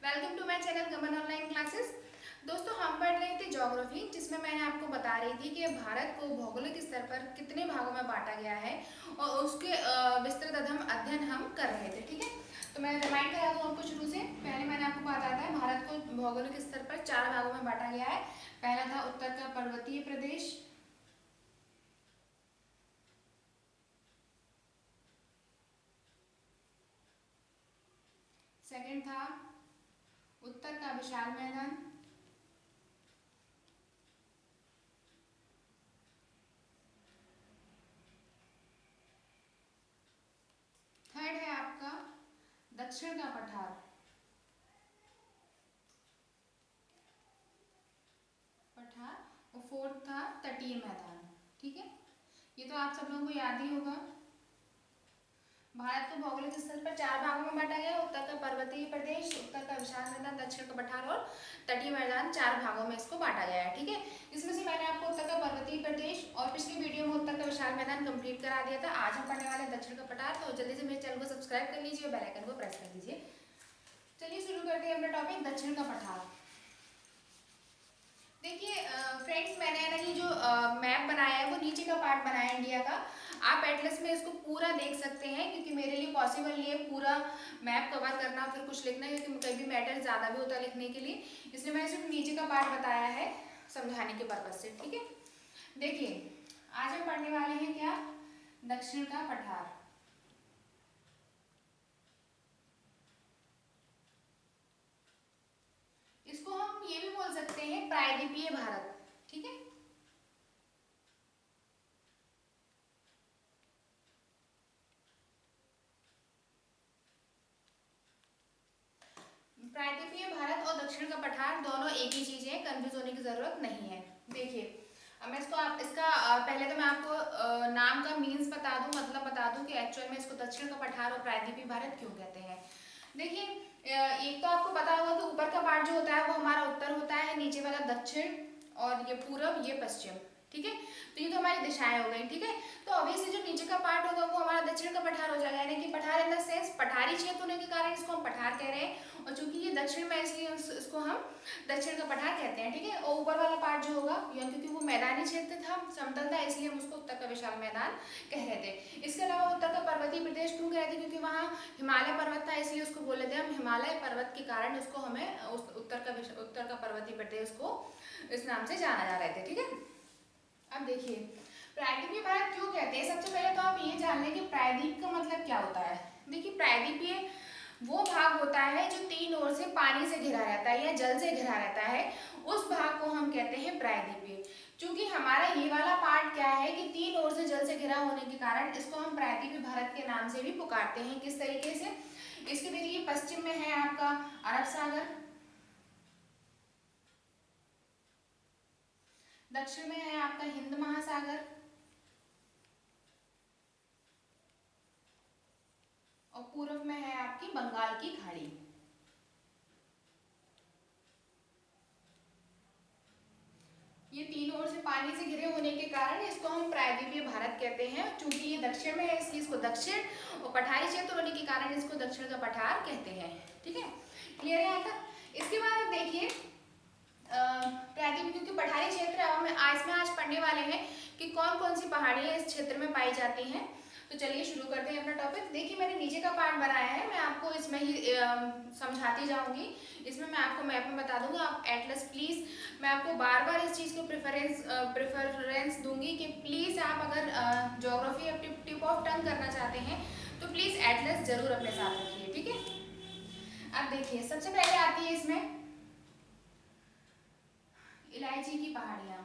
Welcome to my channel गमन online classes. दोस्तों, हम पढ़ रहे थे ज्योग्राफी, जिसमें मैंने आपको बता रही थी कि भारत को भौगोलिक स्तर पर कितने भागों में बांटा गया है और उसके विस्तृत अध्ययन हम कर रहे थे। ठीक है, तो मैं रिमाइंड करा दूँ आपको शुरू से। पहले मैंने आपको बताया था भारत को भौगोलिक स्तर पर 4 भागों में बांटा गया है। पहला था उत्तर का पर्वतीय प्रदेश, सेकंड था उत्तर का विशाल मैदान, थर्ड है आपका दक्षिण का पठार, और फोर्थ था तटीय मैदान। ठीक है, ये तो आप सब लोगों को याद ही होगा। भारत को भौगोलिक स्तर पर 4 भागों में बांटा गया। उत्तर का पर्वतीय प्रदेश, उत्तर का विशाल मैदान, दक्षिण का पठार और तटीय मैदान, 4 भागों में इसको बांटा गया है। ठीक है, इसमें से मैंने आपको उत्तर का पर्वतीय प्रदेश और पिछली वीडियो में उत्तर का विशाल मैदान कंप्लीट करा दिया था। आज हम पढ़ने वाले दक्षिण का पठार। तो जल्दी से मेरे चैनल को सब्सक्राइब कर लीजिए और बेल आइकन को प्रेस कर दीजिए। चलिए शुरू करते हैं अपना टॉपिक, दक्षिण का पठार। देखिए फ्रेंड्स, मैंने ना ये जो मैप बनाया है वो नीचे का पार्ट बनाया है इंडिया का। आप एटलस में इसको पूरा देख सकते हैं, क्योंकि मेरे लिए पॉसिबल नहीं है पूरा मैप कवर करना फिर कुछ लिखना, क्योंकि कभी मैटर ज़्यादा भी होता है लिखने के लिए। इसलिए मैंने सिर्फ नीचे का पार्ट बताया है समझाने के पर्पज से। ठीक है, देखिए आज हम पढ़ने वाले हैं क्या, दक्षिण का पठार। इसको हम ये भी बोल सकते हैं प्रायद्वीपीय भारत। ठीक है, प्रायद्वीपीय भारत और दक्षिण का पठार दोनों एक ही चीज है, कंफ्यूज होने की जरूरत नहीं है। देखिए अब मैं इसको आप इसका पहले तो मैं आपको नाम का मीन्स बता दूं, मतलब बता दूं कि एक्चुअल में इसको दक्षिण का पठार और प्रायद्वीपीय भारत क्यों कहते हैं। देखिए एक तो आपको पता होगा कि ऊपर का पार्ट जो होता है वो हमारा उत्तर होता है, नीचे वाला दक्षिण, और ये पूरब, ये पश्चिम। ठीक है, तो ये तो हमारी दिशाएं हो गई। ठीक है, तो ऑब्वियसली जो नीचे का पार्ट होगा वो हमारा दक्षिण का पठार हो जाएगा, यानी कि पठार इन द सेंस पठारी क्षेत्र होने के कारण इसको हम पठार कह रहे हैं, और चूंकि ये दक्षिण में इसलिए इसको हम दक्षिण का पठार कहते हैं। ठीक है, और ऊपर वाला पार्ट जो होगा, या क्योंकि वो मैदानी क्षेत्र था, समतल था, इसलिए हम उसको उत्तर का विशाल मैदान कह रहे थे। इसके अलावा उत्तर का पर्वतीय प्रदेश क्यों कह रहे थे, क्योंकि वहाँ हिमालय पर्वत था, इसलिए उसको बोले थे हम हिमालय पर्वत के कारण उसको हमें उत्तर का पर्वतीय प्रदेश को इस नाम से जाना जा रहे थे। ठीक है, अब देखिए प्रायद्वीपीय भारत क्यों कहते हैं। सबसे पहले तो आप ये जान लें कि प्रायद्वीप का मतलब क्या होता है। देखिए प्रायद्वीपीय वो भाग होता है जो 3 ओर से पानी से घिरा रहता है या जल से घिरा रहता है, उस भाग को हम कहते हैं प्रायद्वीपीय। क्योंकि हमारा ये वाला पार्ट क्या है कि 3 ओर से जल से घिरा होने के कारण इसको हम प्रायद्वीपीय भारत के नाम से भी पुकारते हैं। किस तरीके से, इसके देखिए पश्चिम में है आपका अरब सागर, दक्षिण में है आपका हिंद महासागर, और पूर्व में है आपकी बंगाल की खाड़ी। ये 3 ओर से पानी से घिरे होने के कारण इसको हम प्रायद्वीपीय भारत कहते हैं। चूंकि ये दक्षिण में है इसलिए इसको दक्षिण, और पठारी क्षेत्र होने के कारण इसको दक्षिण का पठार कहते हैं। ठीक है, क्लियर है यहाँ तक। इसके बाद आप देखिए प्रायद्वीपीय, क्योंकि पठारी क्षेत्र है, इसमें आज पढ़ने वाले हैं कि कौन कौन सी पहाड़ियां इस क्षेत्र में पाई जाती हैं। तो चलिए शुरू करते हैं अपना टॉपिक। देखिए मैंने नीचे का पार्ट बनाया है, मैं आपको इसमें ही समझाती जाऊंगी। इसमें मैं आपको मैप में बता दूंगा। आप एटलस प्लीज, मैं आपको बार बार इस चीज़ को प्रेफरेंस दूंगी कि प्लीज़ आप अगर ज्योग्राफी टिप ऑफ टंग करना चाहते हैं तो प्लीज़ एटलस जरूर अपने साथ रखिए। ठीक है, अब देखिए सबसे पहले आती है इसमें इलायची की पहाड़ियाँ।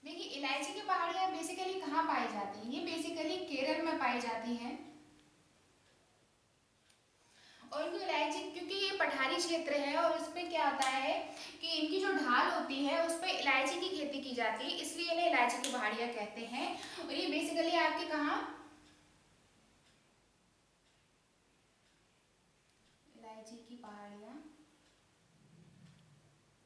देखिए इलायची की पहाड़ियाँ बेसिकली कहाँ पाई जाती हैं, ये बेसिकली केरल में पाई जाती हैं। और इनको इलायची, क्योंकि ये पठारी क्षेत्र है और इसमें क्या होता है कि इनकी जो ढाल होती है उस पर इलायची की खेती की जाती है, इसलिए इन्हें इलायची की पहाड़ियाँ कहते हैं। और ये बेसिकली आपके कहाँ, इलायची की पहाड़ियाँ,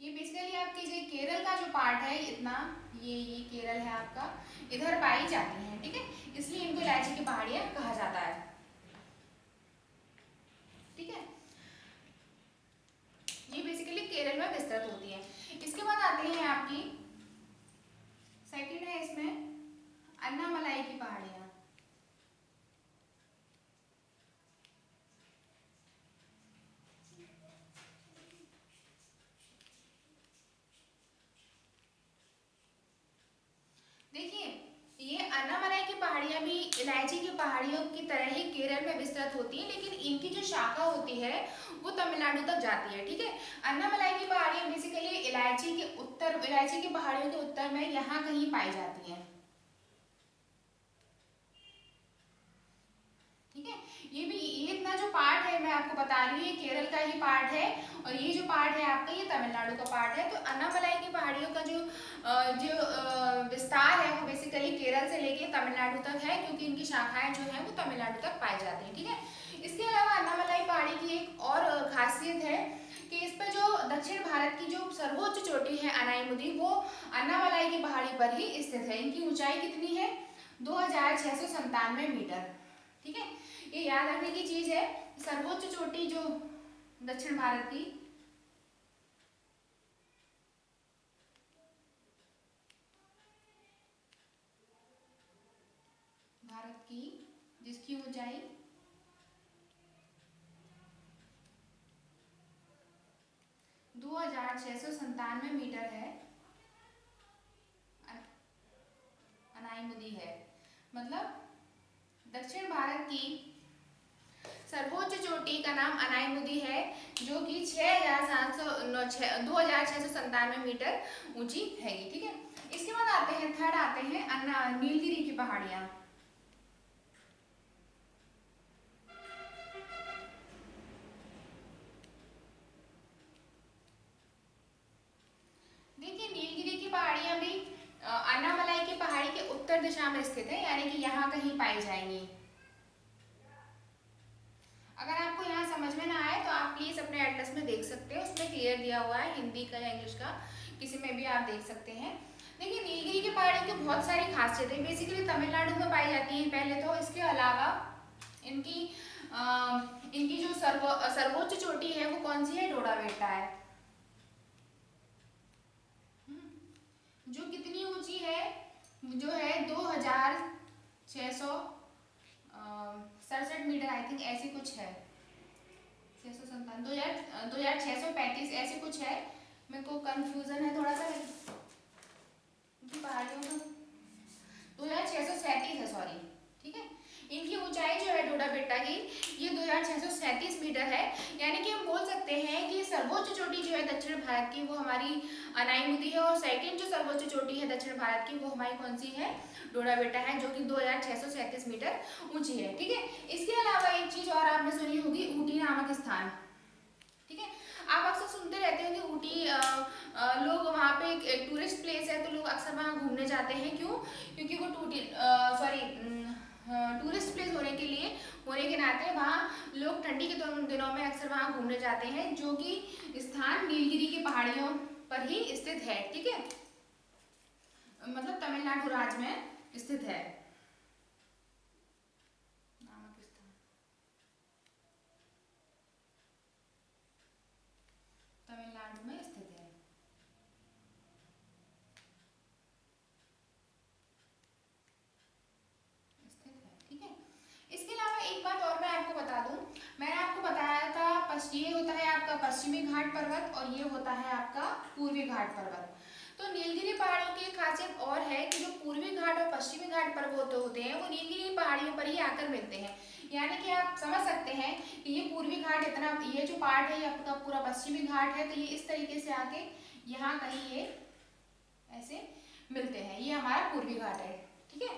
ये बेसिकली आपके जो केरल का जो पार्ट है इतना, ये केरल है आपका, इधर पाई जाती हैं, ठीक है, इसलिए इनको इलायची की पहाड़ियाँ कहा जाता है, ठीक है। ये बेसिकली केरल में विस्तृत होती है। इसके बाद आते हैं आपकी सेकंड है इसमें अन्नामलाई की पहाड़ियाँ। देखिए, ये अन्नामलाई की पहाड़ियाँ भी इलायची की पहाड़ियों की तरह ही केरल में विस्तृत होती हैं, लेकिन इनकी जो शाखा होती है वो तमिलनाडु तक जाती है, ठीक है। अन्नामलाई की पहाड़ियाँ बेसिकली इलायची की पहाड़ियों के उत्तर में यहाँ कहीं पाई जाती हैं, ठीक है। ये इतना जो पार्ट है मैं आपको बता रही हूँ, ये केरल का ही पार्ट है, और ये जो पार्ट है आपका ये तमिलनाडु का पार्ट है। तो अन्नामलाई की पहाड़ियों का जो विस्तार है वो बेसिकली केरल से लेके तमिलनाडु तक है, क्योंकि इनकी शाखाएं जो है वो तमिलनाडु तक पाई जाती हैं, ठीक है। इसके अलावा अन्नामलाई पहाड़ी की एक और खासियत है कि इस पर जो दक्षिण भारत की जो सर्वोच्च चोटी है अनाईमुदी, वो अन्नामलाई की पहाड़ी पर ही स्थित है। इनकी ऊंचाई कितनी है? 2697 मीटर, ठीक है। ये याद रखने की चीज है, सर्वोच्च चोटी जो दक्षिण भारत की जिसकी ऊंचाई 2697 मीटर है, अनाईमुदी है। मतलब दक्षिण भारत की सर्वोच्च चोटी का नाम अनाईमुदी है, जो कि 2697 मीटर ऊंची है, ठीक है। इसके बाद आते हैं थर्ड आते हैं नीलगिरी की पहाड़ियाँ। देखिए, नीलगिरी की पहाड़ियाँ भी अन्नामलाई की पहाड़ी के उत्तर दिशा में स्थित है, यानी कि यहाँ कहीं पाई जाएंगी। अगर आपको यहाँ समझ में ना आए तो आप प्लीज अपने एटलस में देख सकते हैं, उसमें क्लियर दिया हुआ है, हिंदी का या इंग्लिश का, किसी में भी आप देख सकते हैं। देखिए, नीलगिरी की पहाड़ी की बहुत सारी खासियतें बेसिकली तमिलनाडु में पाई जाती हैं पहले तो। इसके अलावा इनकी इनकी जो सर्वोच्च चोटी है वो कौन सी है? डोडा बेटा है, जो कितनी ऊंची है? जो है 2667 मीटर, आई थिंक ऐसी कुछ है, 657 2635 ऐसे कुछ है, मेरे को कंफ्यूजन है थोड़ा सा पहाड़ियों का। 2637 है, सॉरी, ठीक है। इनकी ऊंचाई जो है डोडा बेट्टा की, ये 2637 मीटर है, यानी कि हम बोल सकते हैं कि सर्वोच्च चोटी जो है दक्षिण भारत की वो हमारी अनाईमुदी है, और सेकंड जो सर्वोच्च चोटी है दक्षिण भारत की वो हमारी कौन सी है? डोडा बेट्टा है, जो कि 2637 मीटर ऊंची है, ठीक है। इसके अलावा एक चीज और आपने सुनी होगी, ऊटी नामक स्थान, ठीक है। आप अक्सर सुनते रहते हैं कि ऊटी लोग वहाँ पे एक टूरिस्ट प्लेस है, तो लोग अक्सर वहाँ घूमने जाते हैं, क्यों? क्योंकि वो टूरिस्ट प्लेस होने के नाते वहाँ लोग ठंडी के दिनों में अक्सर वहाँ घूमने जाते हैं, जो कि स्थान नीलगिरी की पहाड़ियों पर ही स्थित है, ठीक है, मतलब तमिलनाडु राज्य में स्थित है नामक स्थान, तमिलनाडु में स्थित है। ठीक है। इसके अलावा एक बात और मैं आपको बता दूं, मैंने आपको बताया था ये होता है आपका पश्चिमी घाट पर्वत और ये होता है आपका पूर्वी घाट पर्वत। तो नीलगिरी पहाड़ियों की एक खासियत और है कि जो पूर्वी घाट और पश्चिमी घाट पर्वत होते हैं वो नीलगिरी पहाड़ियों पर ही आकर मिलते हैं, यानी कि आप समझ सकते हैं कि ये पूर्वी घाट इतना, ये जो पार्ट है ये आपका पूरा पश्चिमी घाट है, तो ये इस तरीके से आके यहाँ कहीं ये ऐसे मिलते हैं, ये हमारा पूर्वी घाट है, ठीक है।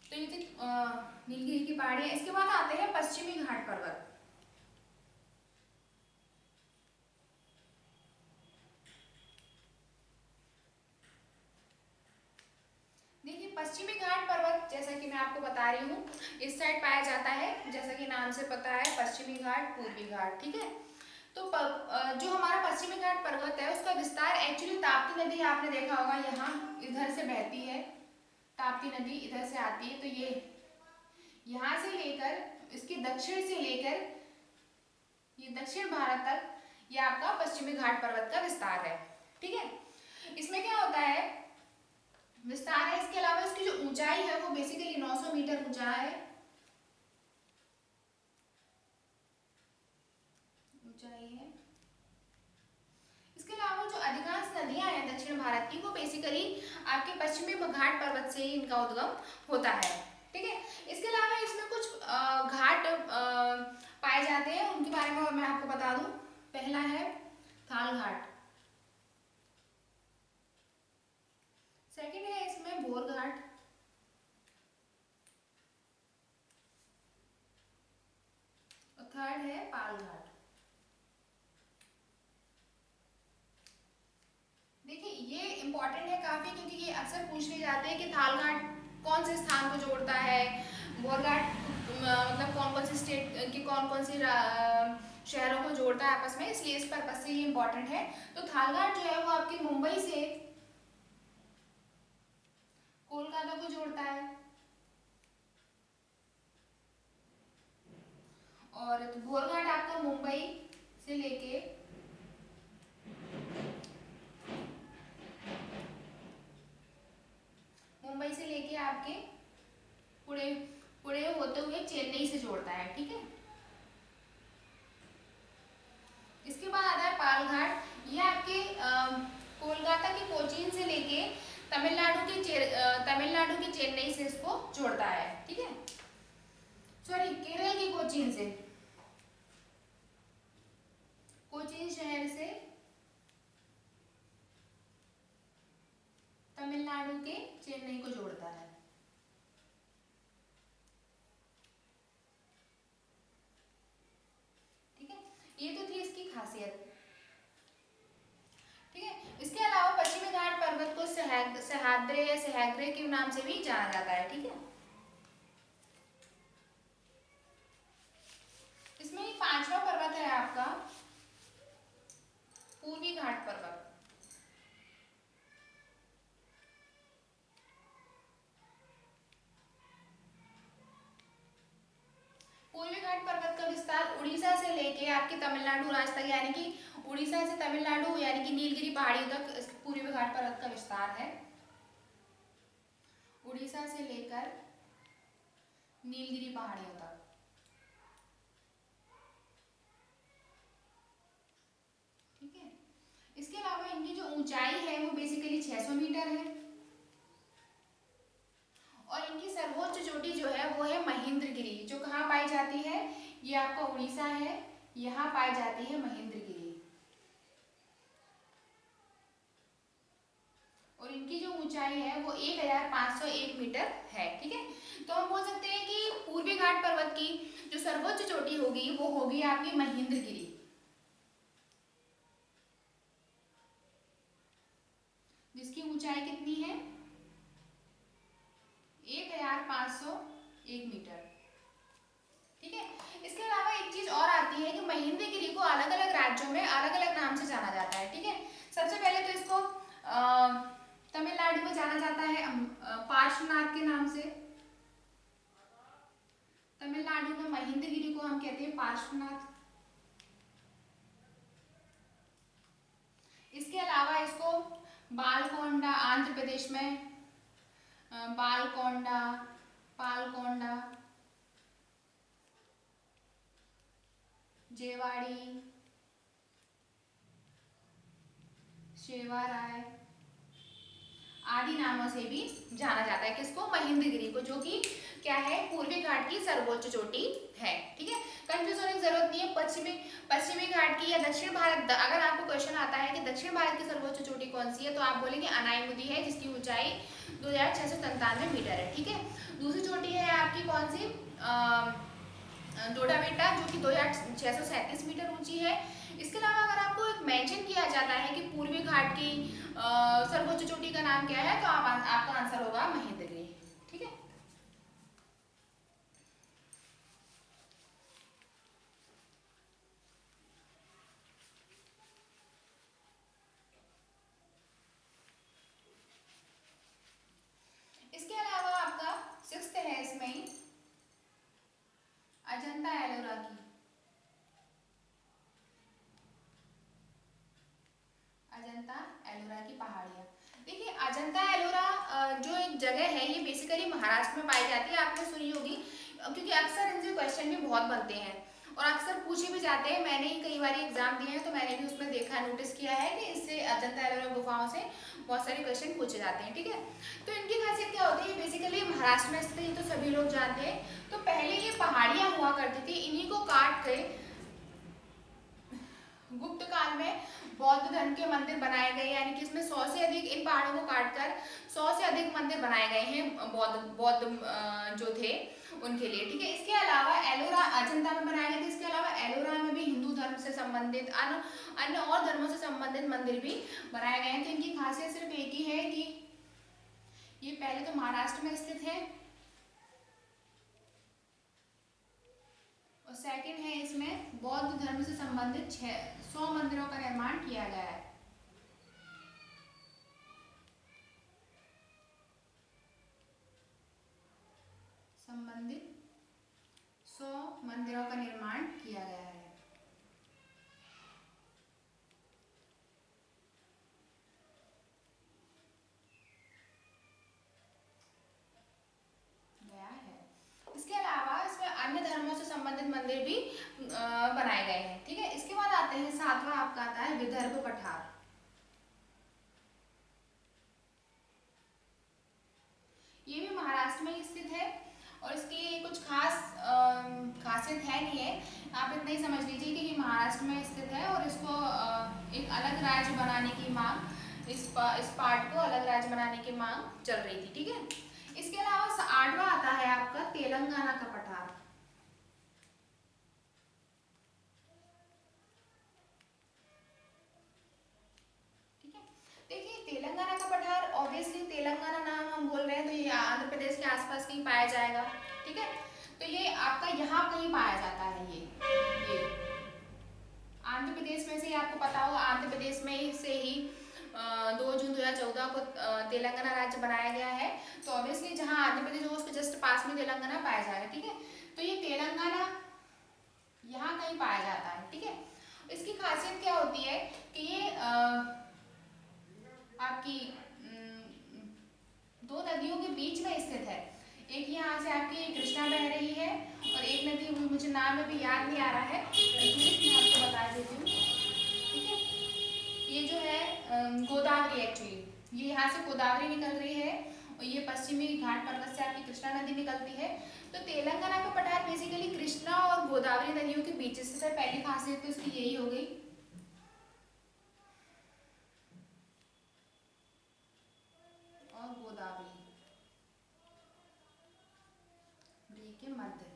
तो ये थी नीलगिरी की पहाड़ियां। इसके बाद आते हैं पश्चिमी घाट पर्वत। देखिए, पश्चिमी घाट पर्वत जैसा कि मैं आपको बता रही हूँ इस साइड पाया जाता है, जैसा कि नाम से पता है पश्चिमी घाट पूर्वी घाट, ठीक है। तो जो हमारा पश्चिमी घाट पर्वत है उसका विस्तार एक्चुअली ताप्ती नदी आपने देखा होगा यहाँ इधर से बहती है, ताप्ती नदी इधर से आती है, तो ये यहाँ से लेकर इसके दक्षिण से लेकर ये दक्षिण भारत तक ये आपका पश्चिमी घाट पर्वत का विस्तार है। ठीक है, इसमें क्या होता है, विस्तार है, इसके अलावा इसकी जो ऊंचाई है वो बेसिकली 900 मीटर ऊंचा है, ऊंचाई है। इसके अलावा जो अधिकांश नदियां हैं दक्षिण भारत की वो बेसिकली आपके पश्चिमी घाट पर्वत से ही इनका उद्गम होता है। ठीक है, इसके अलावा इसमें कुछ घाट पाए जाते हैं, उनके बारे में मैं आपको बता दूं। पहला है थाल घाट, सेकंड है इसमें भोर घाट, और थर्ड है पाल घाट। देखिए ये इंपॉर्टेंट है काफी, क्योंकि ये अक्सर पूछ ले जाते हैं कि थाल घाट कौन से स्थान को जोड़ता है, भोर घाट मतलब कौन कौन सी स्टेट की कौन कौन सी शहरों को जोड़ता है आपस में, इसलिए इस पर्पज से ये इंपॉर्टेंट है। तो थाल घाट जो है वो आपके मुंबई से कोलकाता को जोड़ता है, और भोर घाट आपका मुंबई से लेके आपके पुणे पुणे होते हुए चेन्नई से जोड़ता है। ठीक है, इसके बाद आता है पाल घाट, ये आपके कोलकाता के कोचीन से लेके तमिलनाडु के चेन्नई से इसको जोड़ता है। ठीक है, सॉरी केरल के कोचीन से, कोचीन शहर से तमिलनाडु के चेन्नई को जोड़ता है। ठीक है, ये तो थी इसकी खासियत। ठीक है, इसके अलावा पश्चिमी घाट पर्वत को सह्याद्री या सह्याद्री के नाम से भी जाना जाता है। ठीक है, इसमें ही पांचवा पर्वत है आपका पूर्वी घाट पर्वत। पूर्वी घाट पर्वत का विस्तार उड़ीसा से लेके आपके तमिलनाडु राज्य तक, यानी कि उड़ीसा से तमिलनाडु यानी कि नीलगिरी पहाड़ी तक पूर्वी घाट पर्वत का विस्तार है, उड़ीसा से लेकर नीलगिरी पहाड़ियों तक। ठीक है, इसके अलावा इनकी जो ऊंचाई है वो बेसिकली 600 मीटर है, और इनकी सर्वोच्च चोटी जो है वो है महेंद्रगिरी, जो कहाँ पाई जाती है, ये आपका उड़ीसा है, यहाँ पाई जाती है महेंद्रगिरी, और इनकी जो ऊंचाई है वो 1501 मीटर है। ठीक है, तो हम बोल सकते हैं कि पूर्वी घाट पर्वत की जो सर्वोच्च चोटी होगी वो होगी आपकी महेंद्रगिरी, जिसकी ऊंचाई कितनी है 1501 मीटर। ठीक है, इसके अलावा एक चीज और आती है कि महेंद्रगिरी को अलग अलग राज्यों में अलग अलग नाम से जाना जाता है। ठीक है, सबसे पहले तो इसको तमिलनाडु में जाना जाता है पार्श्वनाथ के नाम से, तमिलनाडु में महेंद्रगिरी को हम कहते हैं पार्श्वनाथ। इसके अलावा इसको बालकोंडा आंध्र प्रदेश में, बालकोंडा, पालकोंडा, जेवाड़ी, शेवाराय आदि नामों से भी जाना जाता है किसको, महेंद्रगिरी को, जो कि क्या है पूर्वी घाट की सर्वोच्च चोटी है। ठीक है, कंफ्यूज होने की जरूरत नहीं है, पश्चिमी घाट की या दक्षिण भारत, अगर आपको क्वेश्चन आता है कि दक्षिण भारत की सर्वोच्च चोटी कौन सी है तो आप बोलेंगे अनायमुदी है, जिसकी ऊंचाई 2697 मीटर है। ठीक है, दूसरी चोटी है आपकी कौन सी, डोडा बेटा, जो कि 2637 मीटर ऊंची है। इसके अलावा अगर आपको एक मेंशन किया जाता है कि पूर्वी घाट की सर्वोच्च चोटी का नाम क्या है तो आपका आंसर होगा महेंद्रगिरी। ठीक है, जगह है ये बेसिकली महाराष्ट्र में पाई जाती है, आपने सुनी होगी, क्योंकि अक्सर इनसे क्वेश्चन भी बहुत बनते हैं और अक्सर पूछे भी जाते हैं। मैंने ही कई बार एग्जाम दिए हैं तो मैंने भी उसमें देखा, नोटिस किया है कि इससे अजंता एलोरा गुफाओं से बहुत सारे क्वेश्चन पूछे जाते हैं। ठीक है, तो इनकी खासियत क्या होती है, बेसिकली महाराष्ट्र में स्थित है, ये तो सभी लोग जानते हैं। तो पहले ये पहाड़ियां हुआ करती थी, इन्हीं को काट के गुप्त काल में बौद्ध धर्म के मंदिर बनाए गए, यानी कि इसमें 100 से अधिक, इन पहाड़ों को काटकर 100 से अधिक मंदिर बनाए गए हैं बौद्ध बौद्ध जो थे उनके लिए। ठीक है, इसके अलावा एलोरा अजंता में बनाए गए थे, इसके अलावा एलोरा में भी हिंदू धर्म से संबंधित अन्य और धर्मों से संबंधित मंदिर भी बनाए गए हैं। तो इनकी खासियत सिर्फ एक ही है कि ये पहले तो महाराष्ट्र में स्थित है और सेकंड है इसमें बौद्ध धर्म से संबंधित 100 मंदिरों का निर्माण किया गया है। संबंधित 100 मंदिरों का निर्माण किया गया है। इसके अलावा इसमें अन्य धर्मों से संबंधित मंदिर भी बनाए गए हैं। ठीक है, इसके बाद आते हैं सातवां, आपका आता है विदर्भ पठार। ये भी महाराष्ट्र में स्थित है और इसकी कुछ खास खासियत है नहीं है, आप इतना ही समझ लीजिए कि ये महाराष्ट्र में स्थित है और इसको एक अलग राज्य बनाने की मांग, इस पार्ट को अलग राज्य बनाने की मांग चल रही थी। ठीक है, इसके अलावा आठवां आता है आपका तेलंगाना का पठार। ठीक है, देखिए तेलंगाना का पठार, ऑब्वियसली तेलंगाना नाम हम बोल रहे हैं तो ये आंध्र प्रदेश के आसपास कहीं पाया जाएगा। ठीक है, तो ये आपका यहाँ कहीं पाया जाता है, ये आंध्र प्रदेश में से ही, आपको पता होगा आंध्र प्रदेश में से ही 2 जून 2014 को तेलंगाना राज्य बनाया गया है। तो ऑब्वियसली जहाँ आंध्र प्रदेश हो उसके जस्ट पास में तेलंगाना पाया जाएगा। ठीक है, तो ये तेलंगाना यहाँ कहीं पाया जाता है। ठीक है, इसकी खासियत क्या होती है कि ये आपकी 2 नदियों के बीच में स्थित है। एक यहाँ से आपकी कृष्णा बह रही है और एक नदी मुझे नाम अभी याद नहीं आ रहा है, मैं आपको बता देती हूँ। ठीक है, ये जो है गोदावरी, एक्चुअली ये यहाँ से गोदावरी निकल रही है और ये पश्चिमी घाट पर्वत से आपकी कृष्णा नदी निकलती है। तो तेलंगाना का पठार बेसिकली कृष्णा और गोदावरी नदियों के बीच से, पहली खासियत तो इसकी यही हो गई। और गोदावरी के मध्य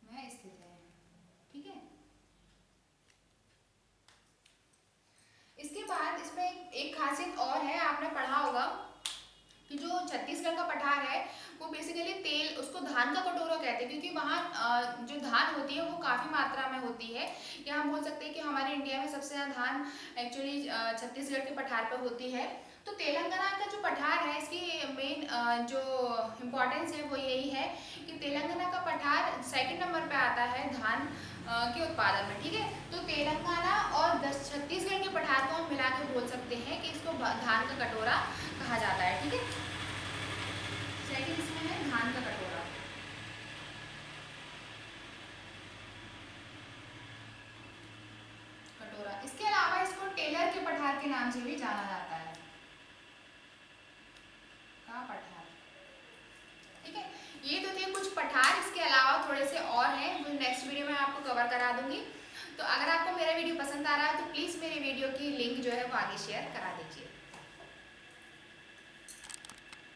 में स्थित है। ठीक है, इसके बाद इसमें एक खासियत और है, आपने पढ़ा होगा कि जो छत्तीसगढ़ का पठार है वो बेसिकली तेल, उसको धान का कटोरा कहते हैं, क्योंकि वहाँ जो धान होती है वो काफ़ी मात्रा में होती है, या हम बोल सकते हैं कि हमारे इंडिया में सबसे ज़्यादा धान एक्चुअली छत्तीसगढ़ के पठार पर होती है। तो तेलंगाना का जो पठार है इसकी मेन जो इम्पोर्टेंस है वो यही है कि तेलंगाना का पठार सेकंड नंबर पे आता है धान के उत्पादन में। ठीक है, तो तेलंगाना और छत्तीसगढ़ के पठार को हम मिला के बोल सकते हैं कि इसको धान का कटोरा कहा जाता है। ठीक है, सेकंड इसमें है धान का कटोरा। इसके अलावा इसको टेलर के पठार के नाम से भी जाना जाता है, का पठार। ठीक है, ये तो थे कुछ पठार, इसके अलावा थोड़े से और हैं जो नेक्स्ट वीडियो में आपको कवर करा दूंगी। तो अगर आपको मेरा वीडियो पसंद आ रहा है तो प्लीज़ मेरे वीडियो की लिंक जो है वो आगे शेयर करा दीजिए।